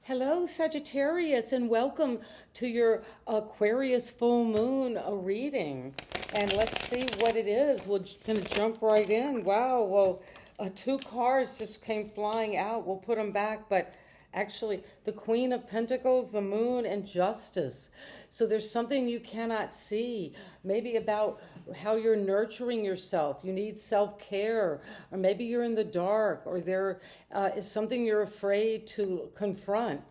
Hello, Sagittarius, and welcome to your Aquarius full moon reading. And let's see what it is. We're going to jump right in. Wow, well, two cards just came flying out. We'll put them back, but actually, the Queen of Pentacles, the Moon, and Justice. So there's something you cannot see, maybe about how you're nurturing yourself. You need self-care, or maybe you're in the dark, or there is something you're afraid to confront,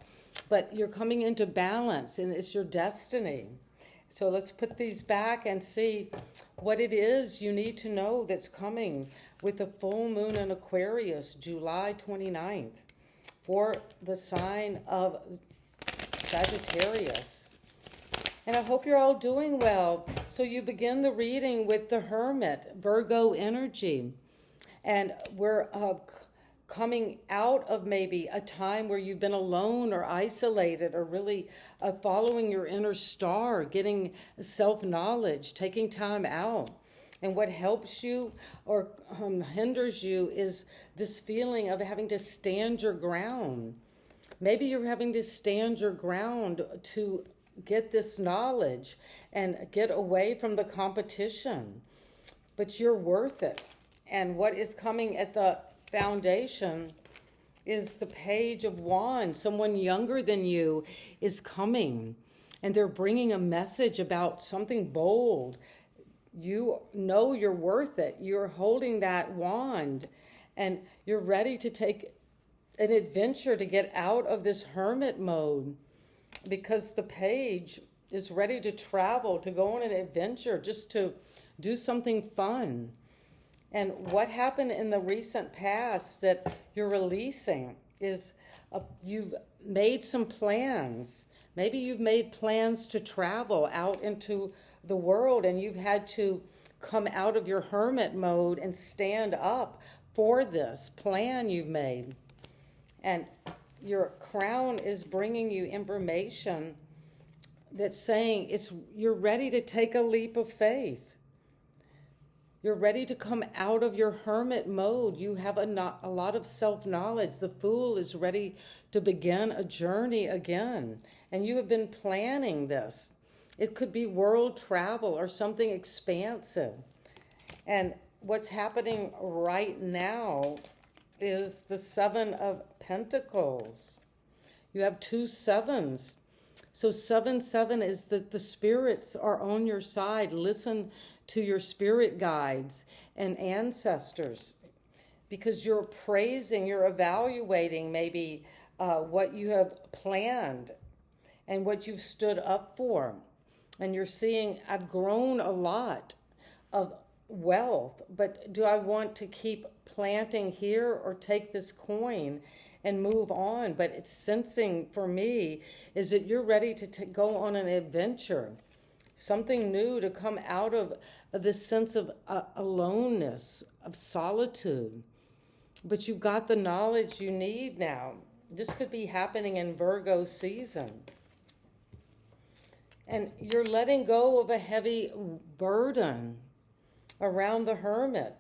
but you're coming into balance, and it's your destiny. So let's put these back and see what it is you need to know that's coming with the full moon in Aquarius, July 29th. For the sign of Sagittarius. And I hope you're all doing well. So you begin the reading with the Hermit, Virgo energy. And we're coming out of maybe a time where you've been alone or isolated, or really following your inner star, getting self-knowledge, taking time out. And what helps you or hinders you is this feeling of having to stand your ground. Maybe you're having to stand your ground to get this knowledge and get away from the competition. But you're worth it. And what is coming at the foundation is the Page of Wands. Someone younger than you is coming, and they're bringing a message about something bold. You know you're worth it. You're holding that wand, and you're ready to take an adventure to get out of this hermit mode, because the page is ready to travel, to go on an adventure, just to do something fun. And what happened in the recent past that you're releasing is you've made some plans. Maybe you've made plans to travel out into the world, and you've had to come out of your hermit mode and stand up for this plan you've made. And your crown is bringing you information that's saying you're ready to take a leap of faith. You're ready to come out of your hermit mode. You have a lot of self-knowledge. The Fool is ready to begin a journey again. And you have been planning this. It could be world travel or something expansive. And what's happening right now is the Seven of Pentacles. You have two sevens. So 7-7 is that the spirits are on your side. Listen to your spirit guides and ancestors, because you're praising, you're evaluating maybe what you have planned and what you've stood up for. And you're seeing, I've grown a lot of wealth, but do I want to keep planting here or take this coin and move on? But it's sensing for me is that you're ready to go on an adventure, something new, to come out of this sense of aloneness, of solitude. But you've got the knowledge you need now. This could be happening in Virgo season. And you're letting go of a heavy burden around the Hermit.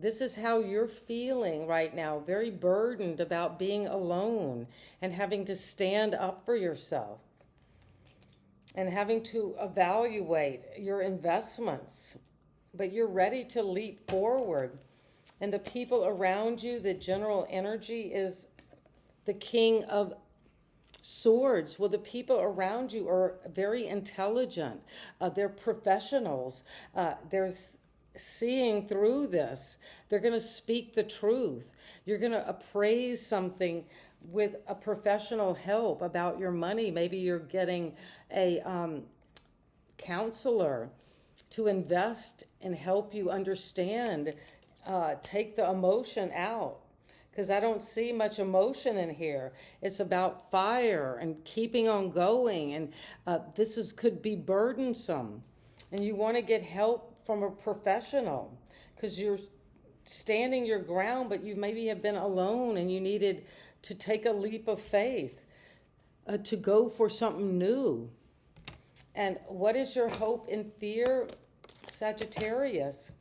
This is how you're feeling right now, very burdened about being alone and having to stand up for yourself and having to evaluate your investments. But you're ready to leap forward. And the people around you, the general energy is the King of Swords. Well, the people around you are very intelligent. They're professionals. They're seeing through this. They're going to speak the truth. You're going to appraise something with a professional help about your money. Maybe you're getting a counselor to invest and help you understand, take the emotion out. Because I don't see much emotion in here. It's about fire and keeping on going. And could be burdensome. And you want to get help from a professional, because you're standing your ground, but you maybe have been alone and you needed to take a leap of faith, to go for something new. And what is your hope and fear, Sagittarius?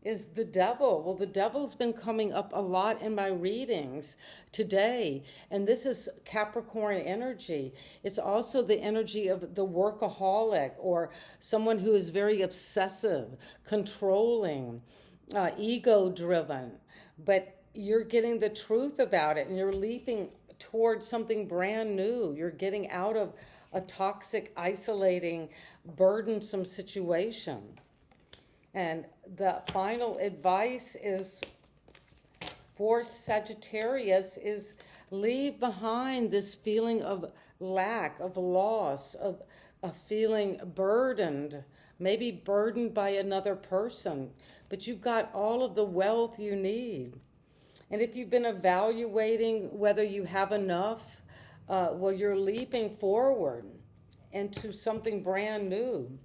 is the devil. Well, the devil's been coming up a lot in my readings today, and this is Capricorn energy. It's also the energy of the workaholic, or someone who is very obsessive, controlling, ego-driven. But you're getting the truth about it, and you're leaping towards something brand new. You're getting out of a toxic, isolating, burdensome situation. And the final advice is for Sagittarius is leave behind this feeling of lack, of loss, of feeling burdened, maybe burdened by another person, but you've got all of the wealth you need. And if you've been evaluating whether you have enough, well, you're leaping forward into something brand new.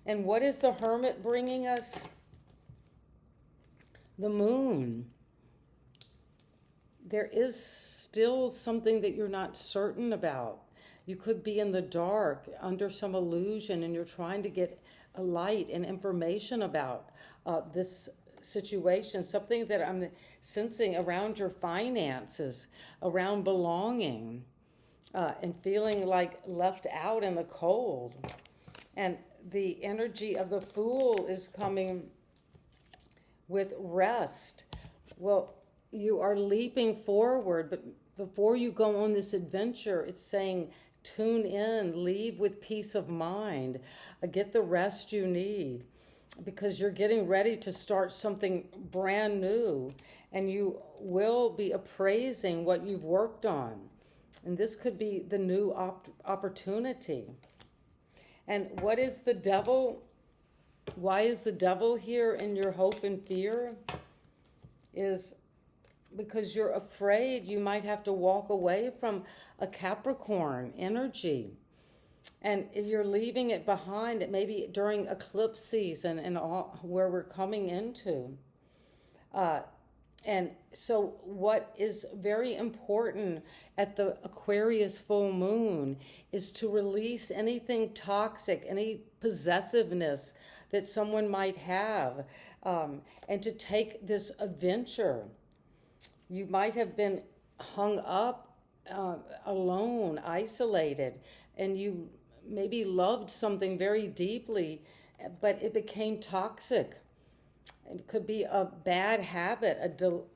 And what is the Hermit bringing us? The Moon. There is still something that you're not certain about. You could be in the dark, under some illusion, and you're trying to get a light and information about this situation, something that I'm sensing around your finances, around belonging, and feeling like left out in the cold. And the energy of the Fool is coming with rest. Well, you are leaping forward, but before you go on this adventure, it's saying tune in, leave with peace of mind, get the rest you need, because you're getting ready to start something brand new, and you will be appraising what you've worked on. And this could be the new opportunity. And what is the devil? Why is the devil here in your hope and fear? Is because you're afraid you might have to walk away from a Capricorn energy. And you're leaving it behind, it maybe during eclipse season and all where we're coming into. And so what is very important at the Aquarius full moon is to release anything toxic, any possessiveness that someone might have, and to take this adventure. You might have been hung up, alone, isolated, and you maybe loved something very deeply, but it became toxic. It could be a bad habit,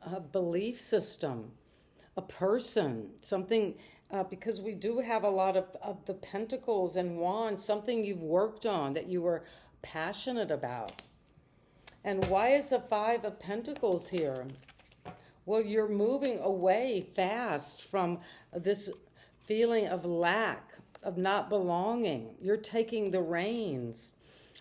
a belief system, a person, something, because we do have a lot of the pentacles and wands, something you've worked on that you were passionate about. And why is the Five of Pentacles here? Well, you're moving away fast from this feeling of lack, of not belonging. You're taking the reins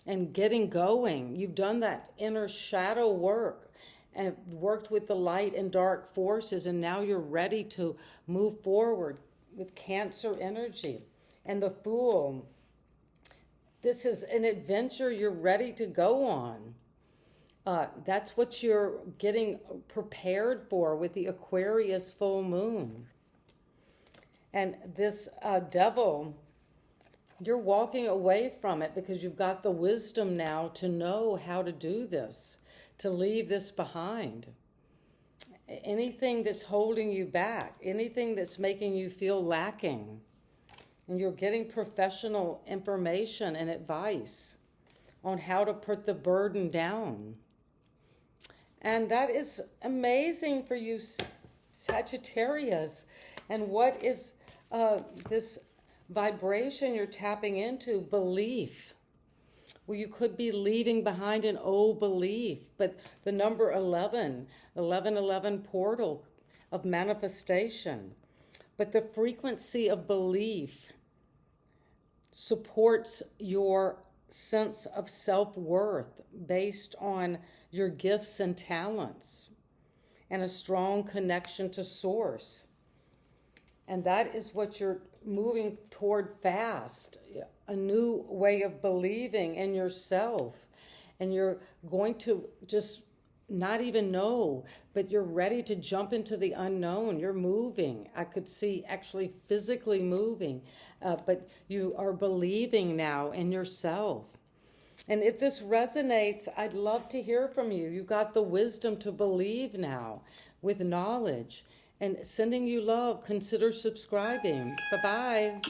and getting going. You've done that inner shadow work and worked with the light and dark forces, and now you're ready to move forward with Cancer energy. And the Fool, this is an adventure you're ready to go on. That's what you're getting prepared for with the Aquarius full moon. And this devil, you're walking away from it because you've got the wisdom now to know how to do this, to leave this behind. Anything that's holding you back, anything that's making you feel lacking, and you're getting professional information and advice on how to put the burden down. And that is amazing for you, Sagittarius. And what is this vibration you're tapping into? Belief. Well, you could be leaving behind an old belief, but the number 11 portal of manifestation. But the frequency of belief supports your sense of self-worth based on your gifts and talents and a strong connection to source. And that is what you're moving toward fast, a new way of believing in yourself. And you're going to just not even know, but you're ready to jump into the unknown. You're moving. I could see actually physically moving, but you are believing now in yourself. And if this resonates, I'd love to hear from you. You got the wisdom to believe now with knowledge. And sending you love. Consider subscribing. Bye-bye.